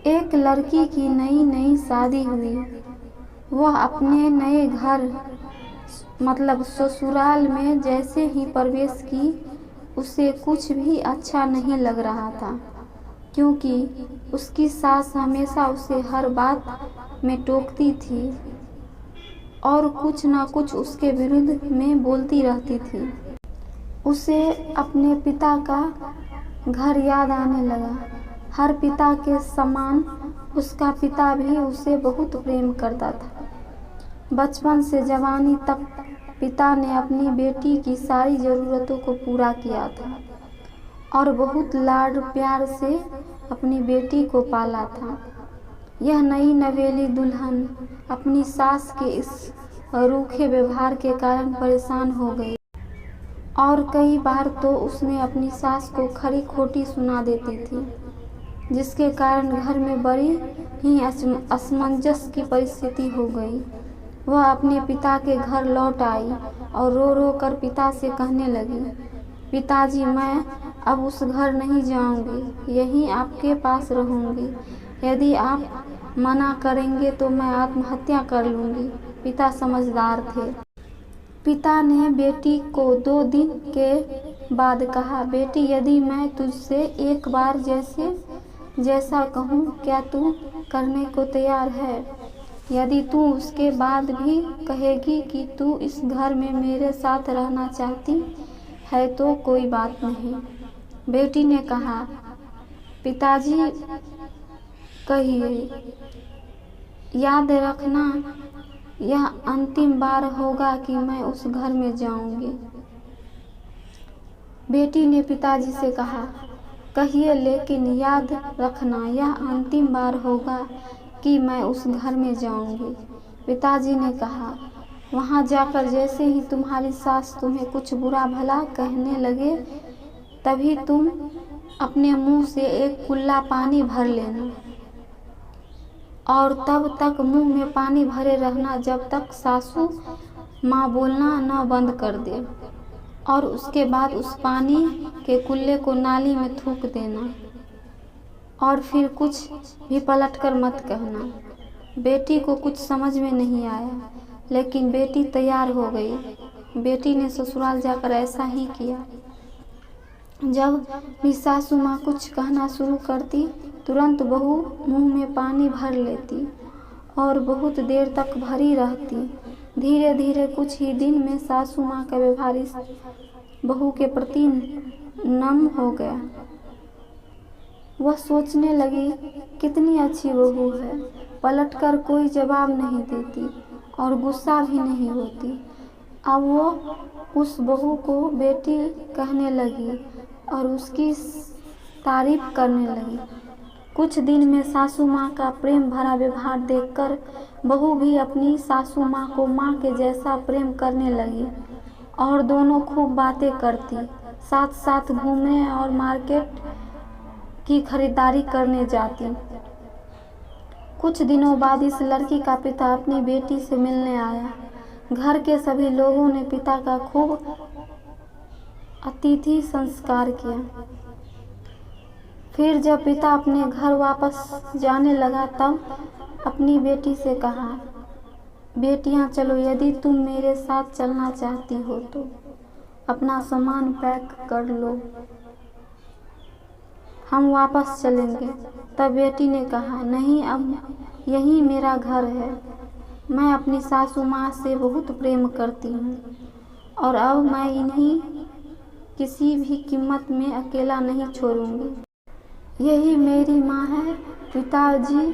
एक लड़की की नई नई शादी हुई। वह अपने नए घर मतलब ससुराल में जैसे ही प्रवेश की, उसे कुछ भी अच्छा नहीं लग रहा था, क्योंकि उसकी सास हमेशा उसे हर बात में टोकती थी और कुछ ना कुछ उसके विरुद्ध में बोलती रहती थी। उसे अपने पिता का घर याद आने लगा। हर पिता के समान उसका पिता भी उसे बहुत प्रेम करता था। बचपन से जवानी तक पिता ने अपनी बेटी की सारी ज़रूरतों को पूरा किया था और बहुत लाड प्यार से अपनी बेटी को पाला था। यह नई नवेली दुल्हन अपनी सास के इस रूखे व्यवहार के कारण परेशान हो गई और कई बार तो उसने अपनी सास को खरी खोटी सुना देती थी, जिसके कारण घर में बड़ी ही असमंजस की परिस्थिति हो गई। वह अपने पिता के घर लौट आई और रो रो कर पिता से कहने लगी, पिताजी, मैं अब उस घर नहीं जाऊंगी, यहीं आपके पास रहूंगी। यदि आप मना करेंगे तो मैं आत्महत्या कर लूंगी। पिता समझदार थे। पिता ने बेटी को 2 दिन के बाद कहा, बेटी, यदि मैं तुझसे एक बार जैसा कहूँ, क्या तू करने को तैयार है? यदि तू उसके बाद भी कहेगी कि तू इस घर में मेरे साथ रहना चाहती है तो कोई बात नहीं। बेटी ने कहा, पिताजी, कहिए, याद रखना यह अंतिम बार होगा कि मैं उस घर में जाऊंगी। बेटी ने पिताजी से कहा, कहिए, लेकिन याद रखना यह अंतिम बार होगा कि मैं उस घर में जाऊंगी। पिताजी ने कहा, वहां जाकर जैसे ही तुम्हारी सास तुम्हें कुछ बुरा भला कहने लगे, तभी तुम अपने मुंह से एक कुल्ला पानी भर लेना और तब तक मुंह में पानी भरे रहना जब तक सासू माँ बोलना न बंद कर दे, और उसके बाद उस पानी के कुल्ले को नाली में थूक देना और फिर कुछ भी पलटकर मत कहना। बेटी को कुछ समझ में नहीं आया, लेकिन बेटी तैयार हो गई। बेटी ने ससुराल जाकर ऐसा ही किया। जब भी सासू माँ कुछ कहना शुरू करती, तुरंत बहू मुंह में पानी भर लेती और बहुत देर तक भरी रहती। धीरे धीरे कुछ ही दिन में सासू माँ का व्यवहार इस बहू के प्रति नम हो गया। वह सोचने लगी, कितनी अच्छी बहू है, पलटकर कोई जवाब नहीं देती और गुस्सा भी नहीं होती। अब वो उस बहू को बेटी कहने लगी और उसकी तारीफ करने लगी। कुछ दिन में सासू माँ का प्रेम भरा व्यवहार देखकर बहू भी अपनी सासू माँ को माँ के जैसा प्रेम करने लगी और दोनों खूब बातें करती, साथ साथ घूमने और मार्केट की खरीदारी करने जाती। कुछ दिनों बाद इस लड़की का पिता अपनी बेटी से मिलने आया। घर के सभी लोगों ने पिता का खूब अतिथि संस्कार किया। फिर जब पिता अपने घर वापस जाने लगा, तब अपनी बेटी से कहा, बेटियां चलो, यदि तुम मेरे साथ चलना चाहती हो तो अपना सामान पैक कर लो, हम वापस चलेंगे। तब बेटी ने कहा, नहीं, अब यही मेरा घर है। मैं अपनी सासू माँ से बहुत प्रेम करती हूँ और अब मैं इन्हीं किसी भी कीमत में अकेला नहीं छोड़ूंगी। यही मेरी माँ है। पिताजी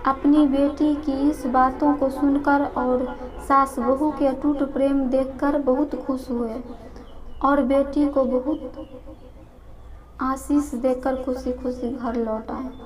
अपनी बेटी की इस बातों को सुनकर और सास बहू के अटूट प्रेम देखकर बहुत खुश हुए और बेटी को बहुत आशीष देकर खुशी खुशी घर लौट आए।